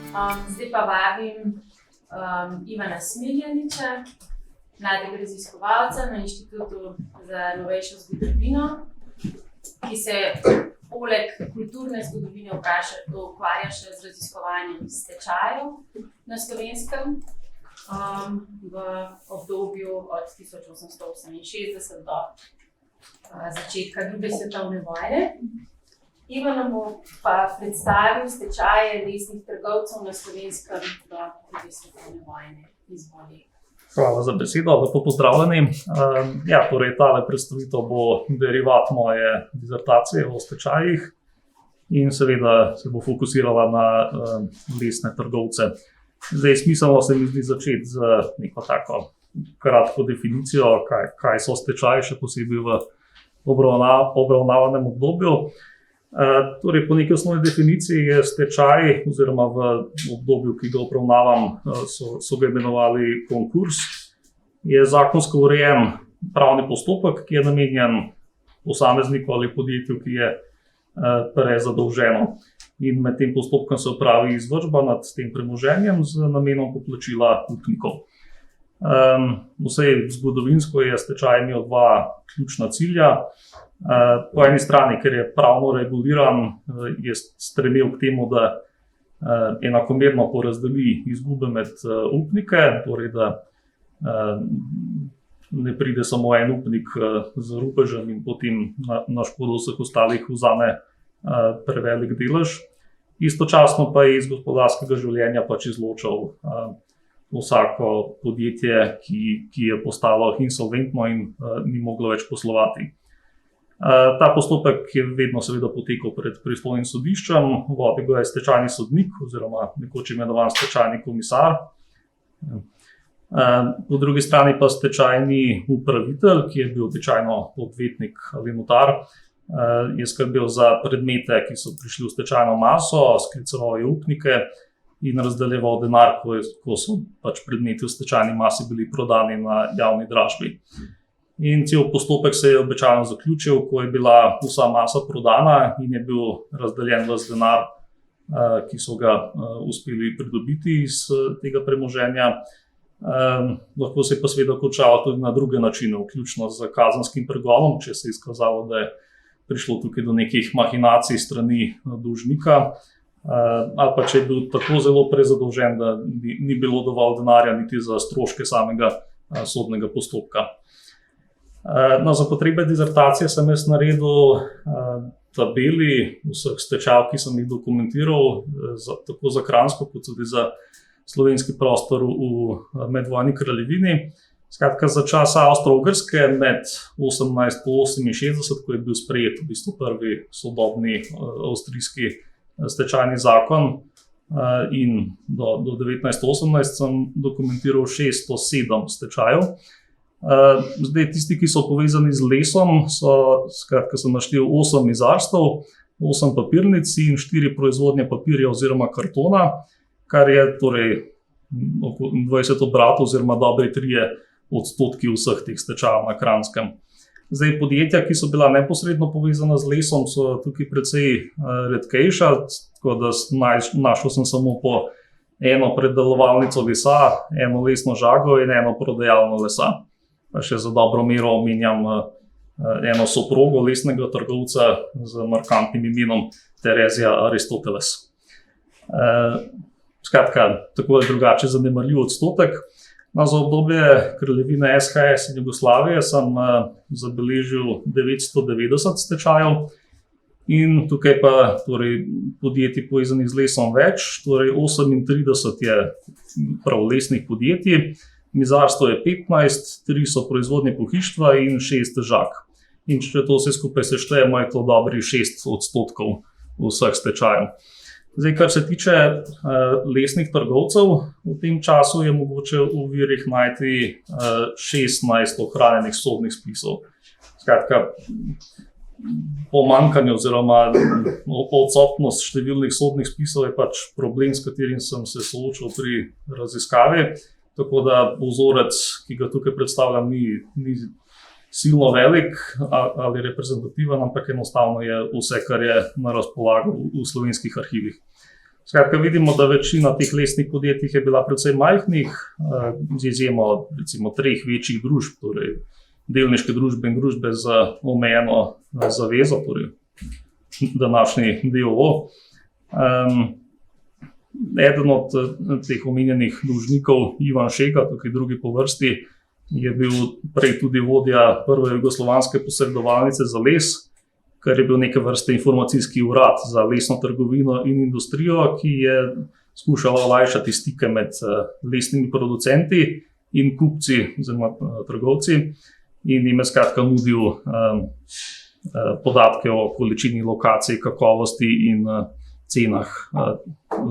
Zdaj pa vabim Ivana Smiljaniča, mladega raziskovalca na Inštitutu za novejšo zgodovino, ki se poleg kulturne zgodovine ukvarja še z raziskovanjem stečajev na Slovenskem v obdobju od 1868 do začetka druge svetovne vojne. Ivan nam bo pa predstavil stečaje lesnih trgovcev na Slovenskem do druge svetovne vojne. Izvoli. Hvala za besedo, lepo pozdravljeni. Torej, tale predstavitev bo derivat moje dizertacije o stečajih in seveda se bo fokusirala na lesne trgovce. Zdaj, smiselno se mi zdi začeti z neko tako kratko definicijo, kaj so stečaji, še posebej v obravnavanem obdobju. Torej, po neki osnovni definiciji je stečaj, oziroma v obdobju, ki ga obravnavam, so ga imenovali konkurs, je zakonsko urejen pravni postopek, ki je namenjen posamezniku ali podjetju, ki je prezadolženo. In med tem postopkom se opravi izvršba nad tem premoženjem z namenom poplačila upnikov. Vsej zgodovinsko je stečaj imel dva ključna cilja. Po eni strani, ker je pravno reguliran, je stremel k temu, da enakomerno porazdeli izgube med upnike, torej da ne pride samo en upnik z rubežem in potem na škodo vseh ostalih vzame prevelik delež. Istočasno pa je iz gospodarskega življenja pač izločal vsako podjetje, ki je postalo insolventno in ni moglo več poslovati. Ta postopek je vedno seveda potekal pred pristojnim sodiščem, vodil ga je stečajni sodnik oziroma nekoč imenovan stečajni komisar. Po drugi strani pa stečajni upravitelj, ki je bil običajno odvetnik ali notar, je skrbel za predmete, ki so prišli v stečajno maso, skliceval je upnike in razdeljeval denar, ko so pač predmeti v stečajni masi bili prodani na javni dražbi. In cel postopek se je običajno zaključil, ko je bila vsa masa prodana in je bil razdeljen ves denar, ki so ga uspeli pridobiti iz tega premoženja. Lahko se je pa seveda končalo tudi na druge načine, vključno z kazenskim pregonom, če se je izkazalo, da je prišlo tukaj do nekih mahinacij strani dolžnika, ali pa če je bil tako zelo prezadolžen, da ni bilo dovolj denarja niti za stroške samega sodnega postopka. Za potrebe dizertacije sem jaz naredil tabeli vseh stečajev, ki sem jih dokumentiral, tako za Kranjsko, kot tudi za slovenski prostor v medvojni kraljevini. Skratka, za časa Avstro-Ogrske med 1868, ko je bil sprejet v bistvu prvi sodobni avstrijski stečajni zakon, in do 1918 sem dokumentiral 607 stečajev. Zdaj, tisti, ki so povezani z lesom, sem naštel 8 mizarstev, 8 papirnic in 4 proizvodnje papirja oziroma kartona, kar je torej 20 obratov oziroma dobri 3% vseh teh stečajev na Kranjskem. Zdaj, podjetja, ki so bila neposredno povezana z lesom, so tukaj precej redkejša, tako da našel sem samo po eno predelovalnico lesa, eno lesno žago in eno prodajalno lesa. Pa še za dobro mero omenjam eno soprogo lesnega trgovca z markantnim imenom Terezija Aristoteles. Skratka, tako je drugače zanemarljiv odstotek. Za obdobje kraljevine SHS in Jugoslavije sem zabeležil 990 stečajev in tukaj pa torej, podjetij povezanih z lesom več, torej 38 je prav lesnih podjetij, mizarstvo je 15, 3 so proizvodnje pohištva in 6 žag. In če to vse skupaj seštejemo, je to dobrih 6% vseh stečajev. Zdaj, kar se tiče lesnih trgovcev, v tem času je mogoče v virih najti 16 ohranjenih sodnih spisov. Skratka, pomanjkanje oziroma odsotnost številnih sodnih spisov je pač problem, s katerim sem se soočil pri raziskavi. Tako da vzorec, ki ga tukaj predstavljam, ni silno velik ali reprezentativen, ampak enostavno je vse, kar je na razpolago v slovenskih arhivih. Skratka, vidimo, da večina teh lesnih podjetij je bila precej majhnih, z izjemo recimo 3 večjih družb, torej delniške družbe in družbe z omejeno zavezo, torej današnji DOO. Eden od teh omenjenih dolžnikov, Ivan Šega, tukaj drugi po vrsti, je bil prej tudi vodja prve jugoslovanske posredovalnice za les, kar je bil neke vrste informacijski urad za lesno trgovino in industrijo, ki je skušala olajšati stike med lesnimi producenti in kupci oziroma trgovci in jim je skratka nudil podatke o količini, lokaciji, kakovosti in cenah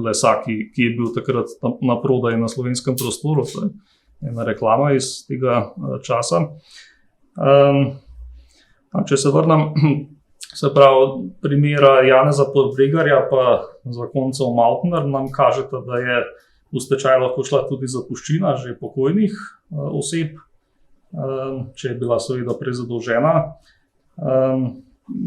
lesa, ki je bil takrat na prodaj na slovenskem prostoru. To je ena reklama iz tega časa. Če se vrnem, se pravi, primera Janeza Podbregarja pa zakoncev Maltner nam kažeta, da je v stečaj lahko šla tudi zapuščina že pokojnih oseb, če je bila seveda prezadolžena.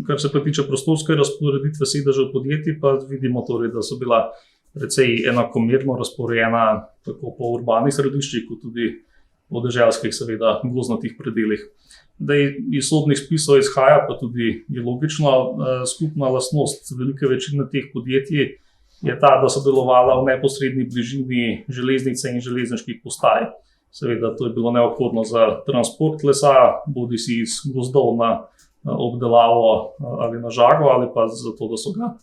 Kar se pa tiče prostorske razporeditve sedežev podjetij, pa vidimo torej, da so bila precej enakomerno razporejena tako po urbanih središčih, kot tudi po deželskih, seveda gozdnatih predelih. Iz sodnih spisov izhaja, pa tudi je logično, skupna lastnost velike večine teh podjetij je ta, da so delovala v neposredni bližini železnice in železniških postaj. Seveda to je bilo neobhodno za transport lesa, bodisi iz gozdov na obdelavo ali na žago, ali pa zato, da so ga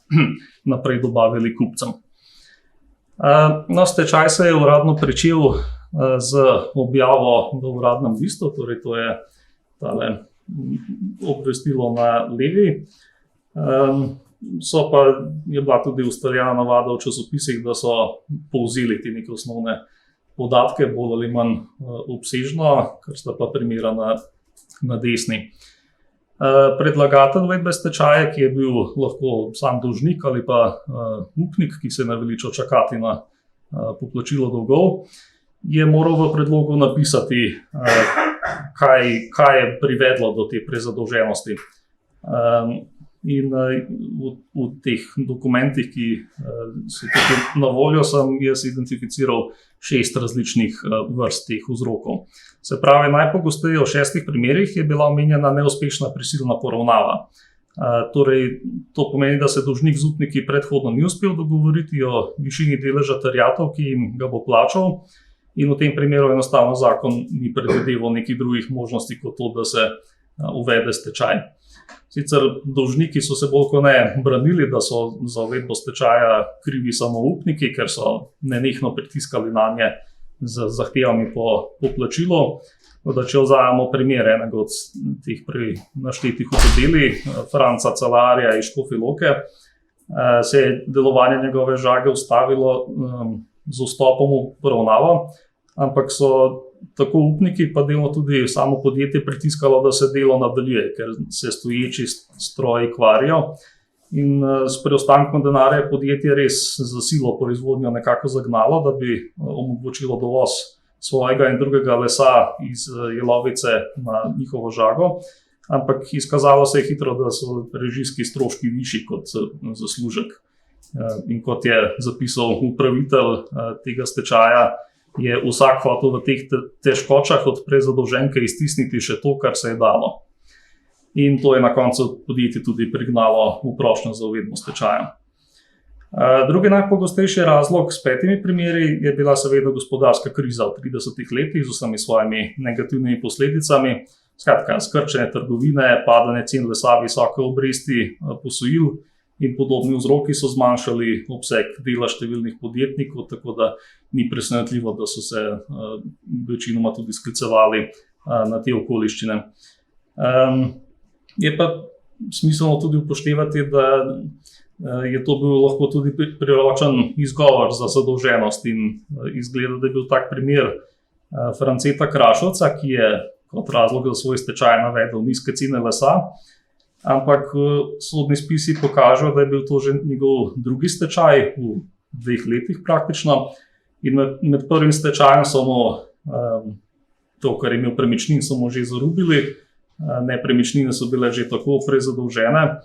naprej dobavili kupcem. Stečaj se je uradno pričel z objavo v Uradnem listu, torej to je tale obvestilo na levi. Je bila tudi ustaljena navada v časopisih, da so povzeli te neke osnovne podatke, bolj ali manj obsežno, kar sta pa primera na desni. Predlagatelj uvedbe stečaja, ki je bil lahko sam dolžnik ali pa upnik, ki se je naveličal čakati na poplačilo dolgov, je moral v predlogu napisati, kaj je privedlo do te prezadolženosti. In v teh dokumentih, ki so tukaj na voljo, sem jaz identificiral 6 različnih vrst teh vzrokov. Se pravi, najpogosteje v 6 primerih je bila omenjena neuspešna prisilna poravnava. Torej, to pomeni, da se dolžnik z upniki predhodno ni uspel dogovoriti o višini deleža terjatev, ki jim ga bo plačal, in v tem primeru enostavno zakon ni predvideval nekih drugih možnosti kot to, da se uvede stečaj. Sicer dolžniki so se bolj kot ne branili, da so za uvedbo stečaja krivi samo upniki, ker so nenehno pritiskali nanje z zahtevami po poplačilu. Če vzamemo primer enega od teh prej naštetih v tabeli, Franca Celarja iz Škofje Loke, se je delovanje njegove žage ustavilo z vstopom v poravnavo, ampak so tako upniki, pa delno tudi samo podjetje pritiskalo, da se delo nadaljuje, ker se stoječi stroji kvarijo. In s preostankom denarja je podjetje res za silo proizvodnjo nekako zagnalo, da bi omogočilo dovoz svojega in drugega lesa iz jelovice na njihovo žago. Ampak izkazalo se je hitro, da so režijski stroški višji kot zaslužek. In kot je zapisal upravitelj tega stečaja, je vsak hotel v teh težkočah od prezadolženke iztisniti še to, kar se je dalo. In to je na koncu podjetje tudi prignalo v prošnjo za uvedbo stečaja. Drugi najpogostejši razlog s 5 primeri je bila seveda gospodarska kriza v 30 letih z vsemi svojimi negativnimi posledicami. Skratka, skrčenje trgovine, padanje cen lesa, visoke obresti, posojil in podobni vzroki so zmanjšali obseg dela številnih podjetnikov, tako da ni presenetljivo, da so se večinoma tudi sklicevali na te okoliščine. Je pa smiselno tudi upoštevati, da je to bil lahko tudi priročen izgovor za zadolženost in izgleda, da je bil tak primer Franceta Krašovca, ki je kot razlog za svoj stečaj navedel nizke cene lesa, ampak sodni spisi pokažejo, da je bil to že njegov drugi stečaj v 2 letih praktično. In med prvim stečajem so mu to, kar je imel premičnin, so mu že zarubili, nepremičnine so bile že tako prezadolžene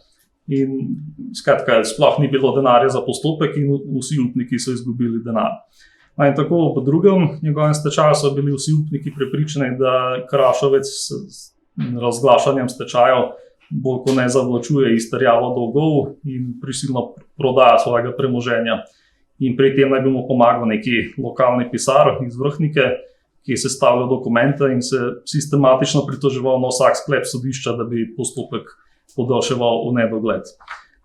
in skratka, sploh ni bilo denarja za postopek in vsi upniki so izgubili denar. No, in tako po drugem njegovem stečaju so bili vsi upniki prepričani, da Krašovec s razglašanjem stečajev bolj kot ne zavlačuje izterjavo dolgov in prisilno prodaja svojega premoženja. In pri tem naj bi mu pomagal neki lokalni pisar iz Vrhnike, ki je sestavljal dokumente in se sistematično pritoževal na vsak sklep sodišča, da bi postopek podaljševal v nedogled.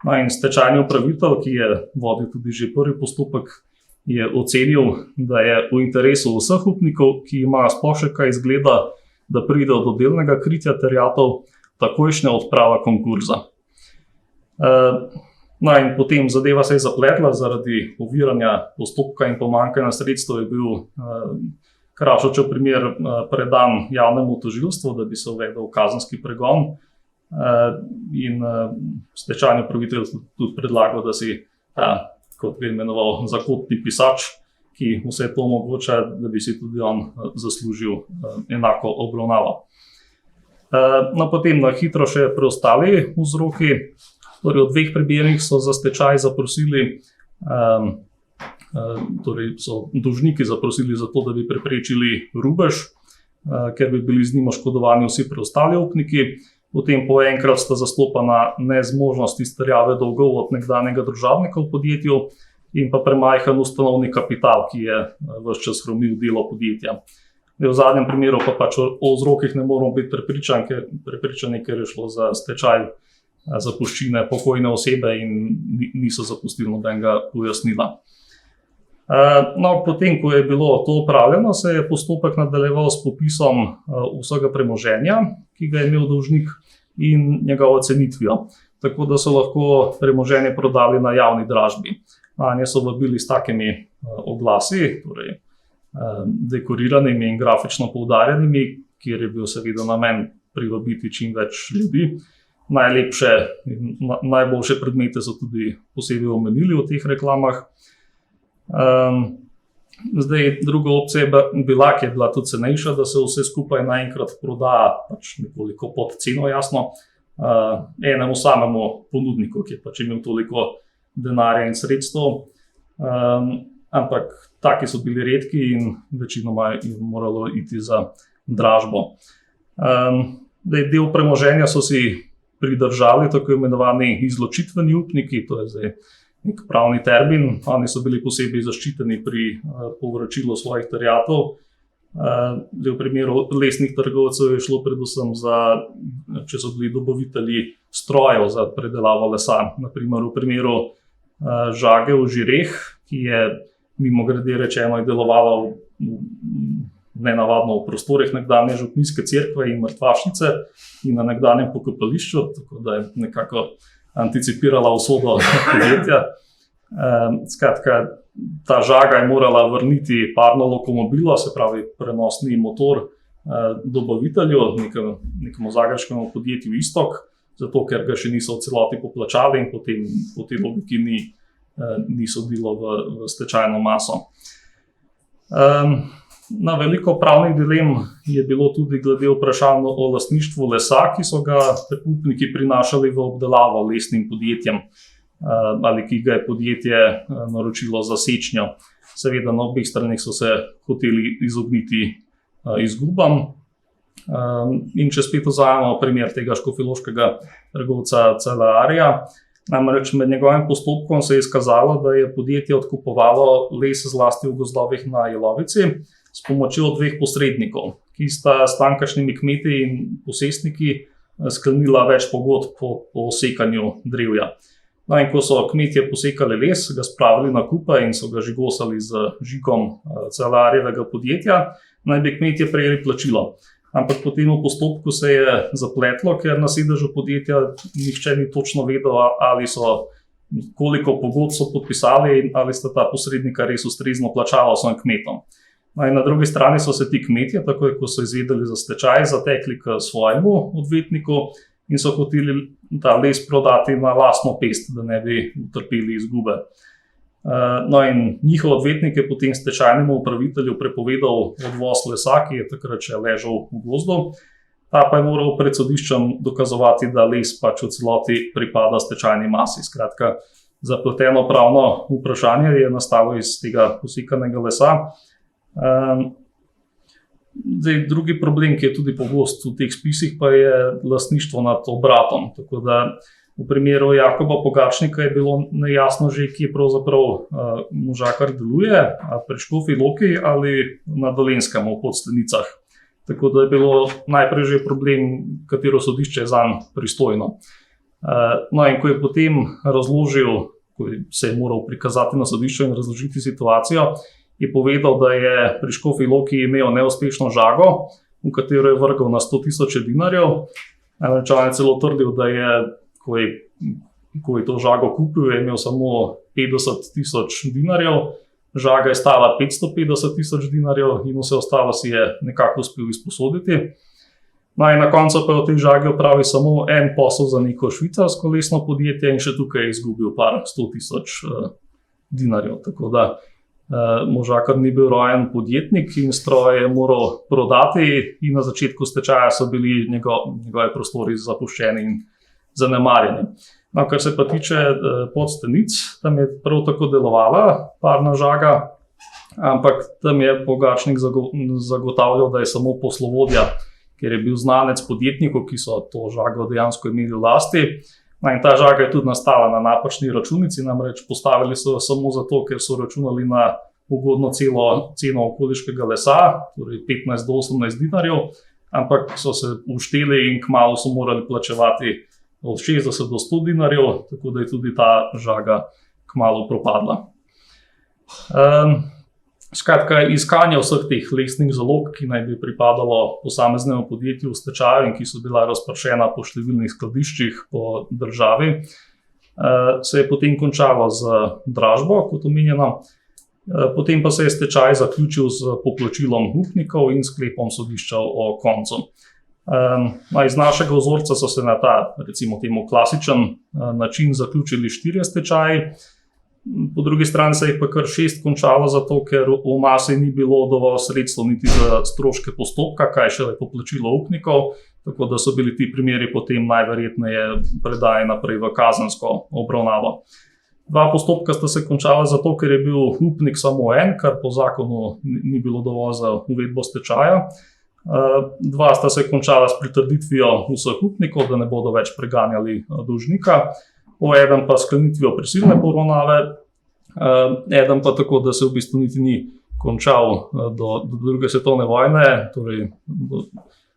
No, in stečajni upravitelj, ki je vodil tudi že prvi postopek, je ocenil, da je v interesu vseh upnikov, ki imajo sploh še kaj izgleda, da pride do delnega kritja terjatev, takojšnja odprava konkurza. No, in potem zadeva se je zapletla zaradi oviranja postopka in pomanjkanja sredstev, je bil Krašovčev primer predan javnemu tožilstvu, da bi se uvedel kazenski pregon. In stečajni upravitelj tudi predlagal, da si kot bi imenoval zakotni pisač, ki vse to omogoča, da bi si tudi on zaslužil enako obravnavo. No, potem na hitro še preostali vzroki. Torej, v 2 primerih so za stečaj zaprosili, torej so dolžniki zaprosili za to, da bi preprečili rubež, ker bi bili z njim oškodovani vsi preostali upniki. Potem po enkrat sta zastopana nezmožnost izterjave dolgov od nekdanjega družabnika v podjetju in pa premajhen ustanovni kapital, ki je ves čas hromil delo podjetja. V zadnjem primeru pa pač o vzrokih ne moramo biti prepričani, ker je šlo za stečaj zapuščine pokojne osebe in niso zapustili nobenega pojasnila. No, potem, ko je bilo to opravljeno, se je postopek nadaljeval s popisom vsega premoženja, ki ga je imel dolžnik, in njegovo cenitvijo, tako da so lahko premoženje prodali na javni dražbi. Nanje so vabili s takimi oglasi, torej dekoriranimi in grafično poudarjenimi, kjer je bil seveda namen privabiti čim več ljudi. Najlepše in najboljše predmete so tudi posebej omenili v teh reklamah. Zdaj, druga opcija je bila, ki je bila tudi cenejša, da se vse skupaj naenkrat proda pač nekoliko pod ceno, jasno, enemu samemu ponudniku, ki je pač imel toliko denarja in sredstev, ampak taki so bili redki in večinoma je moralo iti za dražbo. Del premoženja so si pridržali tako imenovani izločitveni upniki, to je zdaj nek pravni termin. Oni so bili posebej zaščiteni pri povračilu svojih terjatev. V primeru lesnih trgovcev je šlo predvsem za, če so bili dobavitelji strojev za predelavo lesa. Naprimer v primeru žage v Žireh, ki je mimogrede rečeno delovala nenavadno v prostorih nekdanje župnijske cerkve in mrtvašnice in na nekdanjem pokopališču, tako da je nekako anticipirala usodo podjetja. Skratka, ta žaga je morala vrniti parno lokomobilo, se pravi prenosni motor, dobavitelju, nekemu zagrebškemu podjetju Istok, zato ker ga še niso v celoti poplačali in potem po tej logiki ni sodilo v stečajno maso. Na veliko pravnih dilem je bilo tudi glede vprašanj o lastništvu lesa, ki so ga upniki prinašali v obdelavo lesnim podjetjem ali ki ga je podjetje naročilo za sečnjo. Seveda na obeh stranih so se hoteli izogniti izgubam. In če spet vzamemo primer tega škofjeloškega trgovca Celarja, namreč med njegovim postopkom se je izkazalo, da je podjetje odkupovalo les zlasti v gozdovih na Jelovici s pomočjo 2 posrednikov, ki sta s tamkajšnjimi kmeti in posestniki sklenila več pogodb po sekanju drevja. No, in ko so kmetje posekali les, ga spravili na kupe in so ga žigosali z žigom Celarjevega podjetja, naj bi kmetje prejeli plačilo. Ampak po tem postopku se je zapletlo, ker na sedežu podjetja nihče ni točno vedel, koliko pogodb so podpisali in ali sta ta posrednika res ustrezno plačala svojim kmetom. No, in na drugi strani so se ti kmetje, takoj ko so izvedeli za stečaj, zatekli k svojemu odvetniku in so hoteli ta les prodati na lastno pest, da ne bi utrpeli izgube. No, in njihov odvetnik je potem stečajnemu upravitelju prepovedal odvoz lesa, ki je takrat še ležal v gozdu, Ta pa je moral pred sodiščem dokazovati, da les pač v celoti pripada stečajni masi. Skratka, zapleteno pravno vprašanje je nastalo iz tega posekanega lesa. Drugi problem, ki je tudi pogost v teh spisih, pa je lastništvo nad obratom. Tako da v primeru Jakoba Pogačnika je bilo nejasno že, kje pravzaprav možakar deluje, pri Škofji Loki ali na Dolenjskem v Podstenicah. Tako da je bilo najprej že problem, katero sodišče je zanj pristojno. No in ko je potem razložil, ko se je moral prikazati na sodišču in razložiti situacijo, je povedal, da je pri Škofji Loki imel neuspešno žago, v katero je vrgal na 100.000 dinarjev. Američan je celo trdil, da je, ko je to žago kupil, je imel samo 50.000 dinarjev. Žaga je stala 550.000 dinarjev in vse ostalo si je nekako uspel izposoditi. No in na koncu pa je v tej žagi opravil samo en posel za neko švicarsko lesno podjetje in še tukaj je izgubil par 100.000 dinarjev. Tako da možakar ni bil rojen podjetnik in stroj je moral prodati in na začetku stečaja so bili njegovi prostori zapuščeni in zanemarjeni. No, kar se pa tiče Podstenic, tam je prav tako delovala parna žaga, ampak tam je Pogačnik zagotavljal, da je samo poslovodja, ker je bil znanec podjetnikov, ki so to žago dejansko imeli v lasti. No, in ta žaga je tudi nastala na napačni računici, namreč postavili so jo samo zato, ker so računali na ugodno ceno okoliškega lesa, torej 15 do 18 dinarjev, ampak so se ušteli in kmalu so morali plačevati od 60 do 100 dinarjev, tako da je tudi ta žaga kmalu propadla. Skratka, iskanje vseh teh lesnih zalog, ki naj bi pripadalo posameznemu podjetju v stečaju in ki so bila razpršena po številnih skladiščih po državi, se je potem končalo z dražbo, kot omenjeno. Potem pa se je stečaj zaključil z poplačilom upnikov in sklepom sodišča o koncu. Iz našega vzorca so se na ta, recimo temu klasičen način zaključili 4 stečaji. Po drugi strani se je pa kar 6 končalo zato, ker v masi ni bilo dovolj sredstev niti za stroške postopka, kaj šele poplačilo upnikov, tako da so bili ti primeri potem najverjetneje predajeni naprej v kazensko obravnavo. 2 postopka sta se končala zato, ker je bil upnik samo en, kar po zakonu ni bilo dovolj za uvedbo stečaja. 2 sta se končala s pritrditvijo vseh upnikov, da ne bodo več preganjali dolžnika. Eden pa sklenitvijo prisilne poravnave, eden pa tako, da se v bistvu niti ni končal do druge svetovne vojne, torej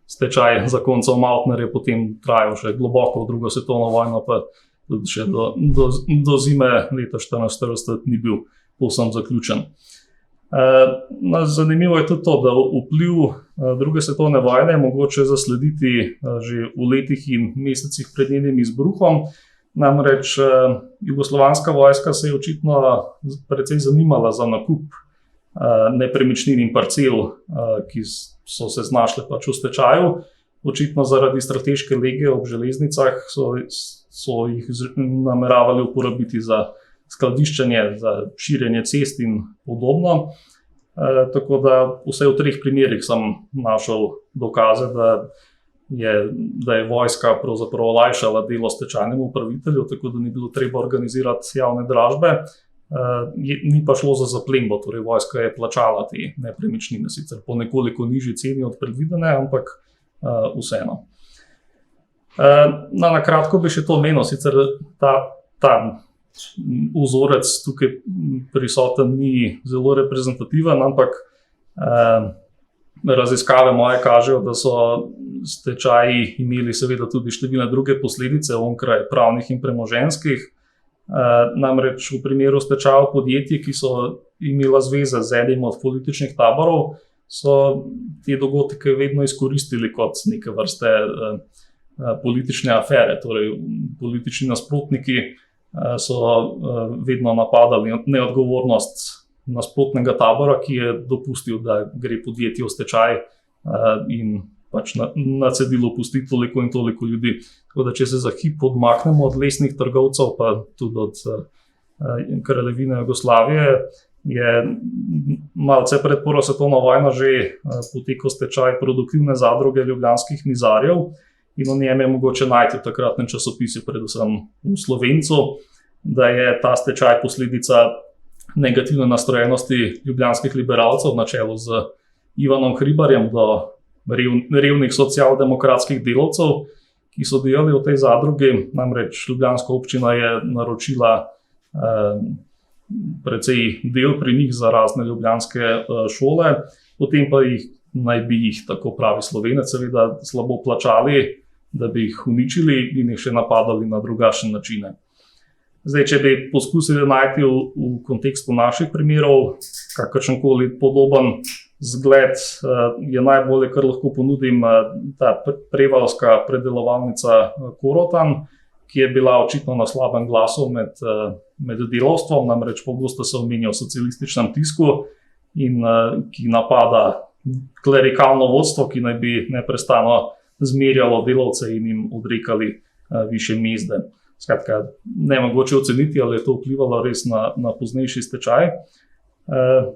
stečaj zakoncev Mautner je potem trajal še globoko v drugo svetovno vojno, pa tudi še do zime leta 1940 ni bil povsem zaključen. Zanimivo je tudi to, da vpliv druge svetovne vojne je mogoče zaslediti že v letih in mesecih pred njenim izbruhom. Namreč jugoslovanska vojska se je očitno precej zanimala za nakup nepremičnin in parcel, ki so se znašle pač v stečaju. Očitno zaradi strateške lege ob železnicah so jih nameravali uporabiti za skladiščenje, za širjenje cest in podobno. Tako da vse v 3 primerih sem našel dokaze, da je vojska pravzaprav olajšala delo stečajnemu upravitelju, tako da ni bilo treba organizirati javne dražbe. Ni pa šlo za zaplembo, torej vojska je plačala te nepremičnine, sicer po nekoliko nižji ceni od predvidene, ampak vseeno. Na kratko bi še to omenil, sicer ta vzorec tukaj prisoten ni zelo reprezentativen, ampak raziskave moje kažejo, da so stečaji imeli seveda tudi številne druge posledice onkraj pravnih in premoženjskih. Namreč v primeru stečajev podjetij, ki so imela zveze z enim od političnih taborov, so te dogodke vedno izkoristili kot neke vrste politične afere, torej politični nasprotniki so vedno napadali neodgovornost nasprotnega tabora, ki je dopustil, da gre podjetje v stečaj in pač na cedilu pusti toliko in toliko ljudi. Tako da, če se za hip odmaknemo od lesnih trgovcev, pa tudi od kraljevine Jugoslavije, je malce pred prvo svetovno vojno že potekal stečaj produktivne zadruge ljubljanskih mizarjev in o njem je mogoče najti v takratnem časopisu, predvsem v Slovencu, da je ta stečaj posledica negativne nastrojenosti ljubljanskih liberalcev na čelu z Ivanom Hribarjem do revnih socialdemokratskih delavcev, ki so delali v tej zadrugi. Namreč ljubljanska občina je naročila precej del pri njih za razne ljubljanske šole, potem pa naj bi jih, tako pravi Slovenec, seveda slabo plačali, da bi jih uničili in jih še napadali na drugačne načine. Zdaj, če bi poskusili najti v kontekstu naših primerov kakršenkoli podoben zgled, je najbolje, kar lahko ponudim, ta prevalska predelovalnica Korotan, ki je bila očitno na slabem glasu med delavstvom, namreč pogosto se omenja v socialističnem tisku in ki napada klerikalno vodstvo, ki naj bi neprestano zmerjalo delavce in jim odrekali višje mezde. Skratka, ne mogoče oceniti, ali je to vplivalo res na poznejši stečaj.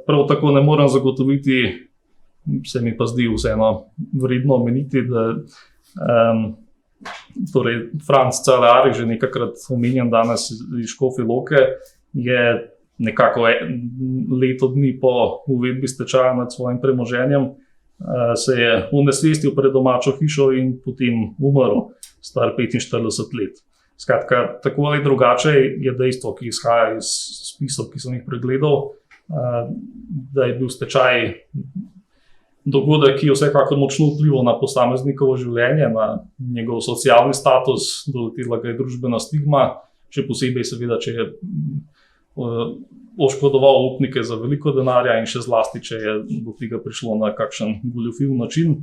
Prav tako ne morem zagotoviti, se mi pa zdi vseeno vredno omeniti, da torej Franc Cerar, že nekajkrat omenjen danes iz Škofje Loke, je nekako leto dni po uvedbi stečaja nad svojim premoženjem se je unesvestil pred domačo hišo in potem umrl, star 45 let. Skratka, tako ali drugače je dejstvo, ki izhaja iz spisov, ki sem jih pregledal, da je bil stečaj dogodek, ki je vsekakor močno vplival na posameznikovo življenje, na njegov socialni status, doletela ga je družbena stigma, še posebej seveda, če je oškodoval upnike za veliko denarja in še zlasti, če je do tega prišlo na kakšen goljufiv način.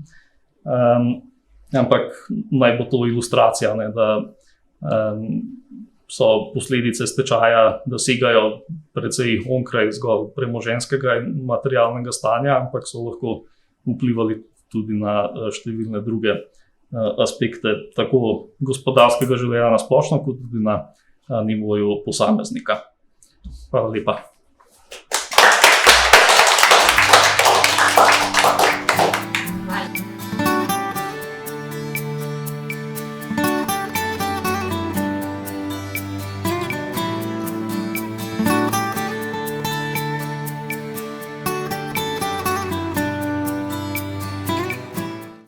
Ampak naj bo to ilustracija, ne, da so posledice stečaja dosegajo precej onkraj zgolj premoženjskega in materialnega stanja, ampak so lahko vplivali tudi na številne druge aspekte tako gospodarskega življenja na splošno, kot tudi na nivoju posameznika. Hvala lepa.